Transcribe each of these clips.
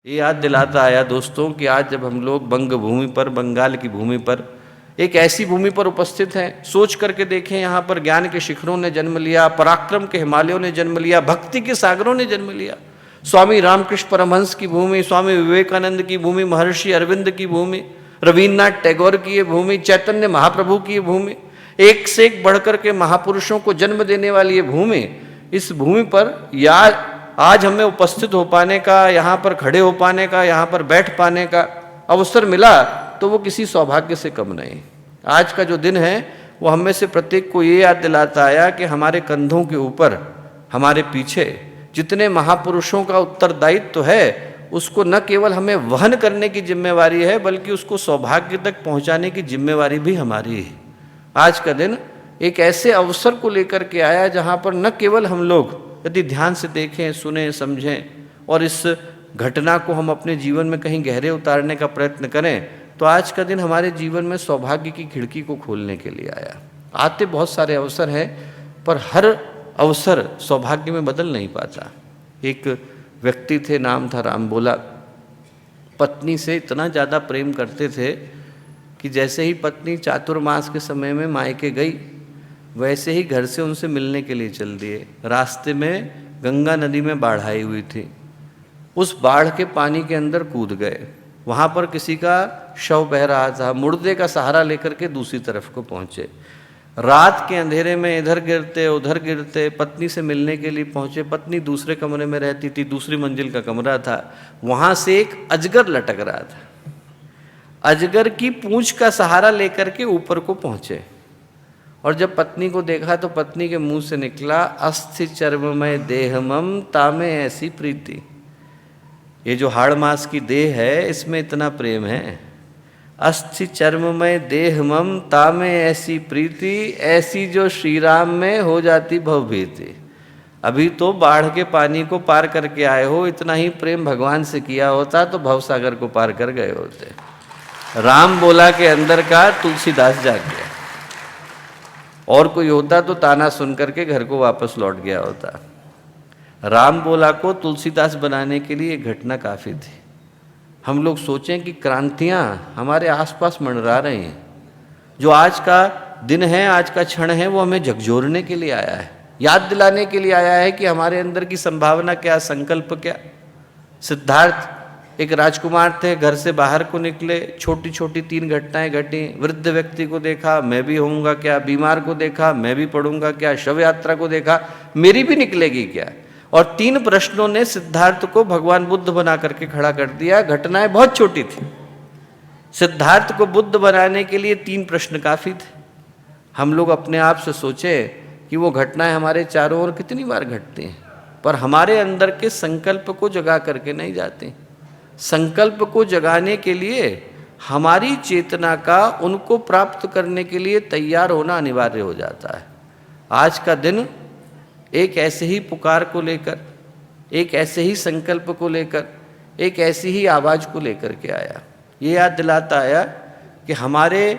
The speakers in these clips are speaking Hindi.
ये याद दिलाता आया दोस्तों कि आज जब हम लोग बंग भूमि पर, बंगाल की भूमि पर, एक ऐसी भूमि पर उपस्थित हैं, सोच करके देखें, यहाँ पर ज्ञान के शिखरों ने जन्म लिया, पराक्रम के हिमालयों ने जन्म लिया, भक्ति के सागरों ने जन्म लिया। स्वामी रामकृष्ण परमहंस की भूमि, स्वामी विवेकानंद की भूमि, महर्षि अरविंद की भूमि, रविन्द्रनाथ टैगोर की ये भूमि, चैतन्य महाप्रभु की ये भूमि, एक से एक बढ़कर के महापुरुषों को जन्म देने वाली ये भूमि, इस भूमि पर आज हमें उपस्थित हो पाने का, यहाँ पर खड़े हो पाने का, यहाँ पर बैठ पाने का अवसर मिला, तो वो किसी सौभाग्य से कम नहीं। आज का जो दिन है वो हम में से प्रत्येक को ये याद दिलाता आया कि हमारे कंधों के ऊपर, हमारे पीछे जितने महापुरुषों का उत्तरदायित्व है, उसको न केवल हमें वहन करने की जिम्मेवारी है, बल्कि उसको सौभाग्य तक पहुँचाने की जिम्मेवारी भी हमारी है। आज का दिन एक ऐसे अवसर को लेकर के आया जहाँ पर न केवल हम लोग यदि ध्यान से देखें, सुने, समझें और इस घटना को हम अपने जीवन में कहीं गहरे उतारने का प्रयत्न करें, तो आज का दिन हमारे जीवन में सौभाग्य की खिड़की को खोलने के लिए आया। आते बहुत सारे अवसर हैं, पर हर अवसर सौभाग्य में बदल नहीं पाता। एक व्यक्ति थे, नाम था राम बोला। पत्नी से इतना ज़्यादा प्रेम करते थे कि जैसे ही पत्नी चातुर्मास के समय में मायके गई, वैसे ही घर से उनसे मिलने के लिए चल दिए। रास्ते में गंगा नदी में बाढ़ आई हुई थी, उस बाढ़ के पानी के अंदर कूद गए। वहाँ पर किसी का शव बह रहा था, मुर्दे का सहारा लेकर के दूसरी तरफ को पहुँचे। रात के अंधेरे में इधर गिरते उधर गिरते पत्नी से मिलने के लिए पहुँचे। पत्नी दूसरे कमरे में रहती थी, दूसरी मंजिल का कमरा था, वहाँ से एक अजगर लटक रहा था। अजगर की पूंछ का सहारा लेकर के ऊपर को पहुँचे, और जब पत्नी को देखा तो पत्नी के मुंह से निकला, अस्थि चर्ममय देहमम तामे ऐसी प्रीति। ये जो हाड़ मास की देह है, इसमें इतना प्रेम है। अस्थि चर्ममय देहमम तामे ऐसी प्रीति, ऐसी जो श्री राम में हो जाती भवभीति। अभी तो बाढ़ के पानी को पार करके आए हो, इतना ही प्रेम भगवान से किया होता तो भवसागर को पार कर गए होते। राम बोला के अंदर का तुलसीदास जाग गया, और कोई होता तो ताना सुन करके घर को वापस लौट गया होता। राम बोला को तुलसीदास बनाने के लिए घटना काफ़ी थी। हम लोग सोचें कि क्रांतियाँ हमारे आसपास मंडरा रही हैं। जो आज का दिन है, आज का क्षण है, वो हमें झकझोरने के लिए आया है, याद दिलाने के लिए आया है कि हमारे अंदर की संभावना क्या, संकल्प क्या। सिद्धार्थ एक राजकुमार थे, घर से बाहर को निकले, छोटी छोटी 3 घटनाएं घटी। वृद्ध व्यक्ति को देखा, मैं भी होऊंगा क्या, बीमार को देखा, मैं भी पढ़ूंगा क्या, शव यात्रा को देखा, मेरी भी निकलेगी क्या। और 3 प्रश्नों ने सिद्धार्थ को भगवान बुद्ध बना करके खड़ा कर दिया। घटनाएं बहुत छोटी थी, सिद्धार्थ को बुद्ध बनाने के लिए 3 प्रश्न काफ़ी थे। हम लोग अपने आप से सोचें कि वो घटनाएं हमारे चारों ओर कितनी बार घटती हैं, पर हमारे अंदर के संकल्प को जगा करके नहीं जाती। संकल्प को जगाने के लिए हमारी चेतना का उनको प्राप्त करने के लिए तैयार होना अनिवार्य हो जाता है। आज का दिन एक ऐसे ही पुकार को लेकर, एक ऐसे ही संकल्प को लेकर, एक ऐसी ही आवाज़ को लेकर के आया। ये याद दिलाता आया कि हमारे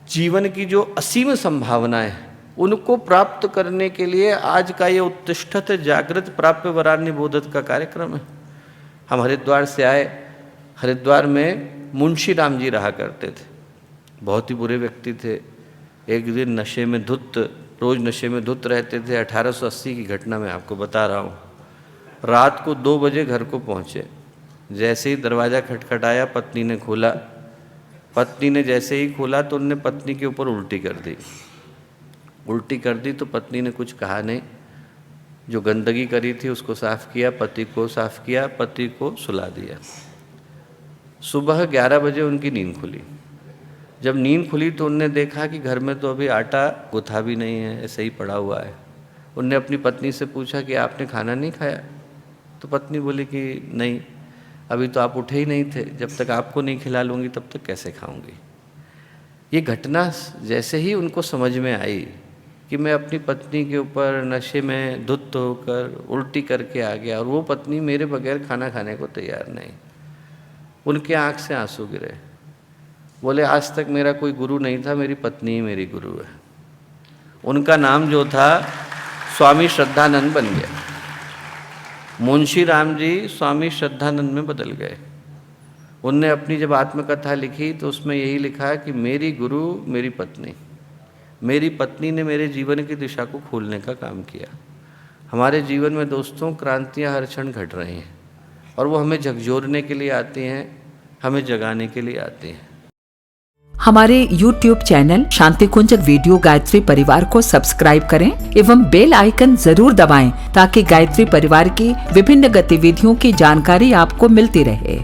जीवन की जो असीम संभावनाएं हैं, उनको प्राप्त करने के लिए आज का ये उत्तिष्ठत जागृत प्राप्य वरान्य बोधत का कार्यक्रम है। हम हरिद्वार से आए। हरिद्वार में मुंशी राम जी रहा करते थे, बहुत ही बुरे व्यक्ति थे। एक दिन नशे में धुत, रोज़ नशे में धुत रहते थे। 1880 की घटना मैं आपको बता रहा हूँ। रात को 2 बजे घर को पहुँचे। जैसे ही दरवाज़ा खटखटाया, पत्नी ने खोला। पत्नी ने जैसे ही खोला तो उनने पत्नी के ऊपर उल्टी कर दी। उल्टी कर दी तो पत्नी ने कुछ कहा नहीं, जो गंदगी करी थी उसको साफ़ किया, पति को साफ़ किया, पति को सुला दिया। सुबह 11 बजे उनकी नींद खुली। जब नींद खुली तो उनने देखा कि घर में तो अभी आटा गुथा भी नहीं है, ऐसे ही पड़ा हुआ है। उनने अपनी पत्नी से पूछा कि आपने खाना नहीं खाया? तो पत्नी बोली कि नहीं, अभी तो आप उठे ही नहीं थे, जब तक आपको नहीं खिला लूँगी तब तक कैसे खाऊँगी। ये घटना जैसे ही उनको समझ में आई कि मैं अपनी पत्नी के ऊपर नशे में धुत होकर उल्टी करके आ गया, और वो पत्नी मेरे बगैर खाना खाने को तैयार नहीं, उनके आँख से आंसू गिरे। बोले आज तक मेरा कोई गुरु नहीं था, मेरी पत्नी ही मेरी गुरु है। उनका नाम जो था स्वामी श्रद्धानंद बन गया। मुंशी राम जी स्वामी श्रद्धानंद में बदल गए। उनने अपनी जब आत्मकथा लिखी तो उसमें यही लिखा कि मेरी गुरु मेरी पत्नी ने मेरे जीवन की दिशा को खोलने का काम किया। हमारे जीवन में दोस्तों क्रांतियाँ हर क्षण घट रही हैं और वो हमें झकझोरने के लिए आती हैं, हमें जगाने के लिए आती हैं। हमारे YouTube चैनल शांति कुंज वीडियो गायत्री परिवार को सब्सक्राइब करें एवं बेल आइकन जरूर दबाएं ताकि गायत्री परिवार की विभिन्न गतिविधियों की जानकारी आपको मिलती रहे।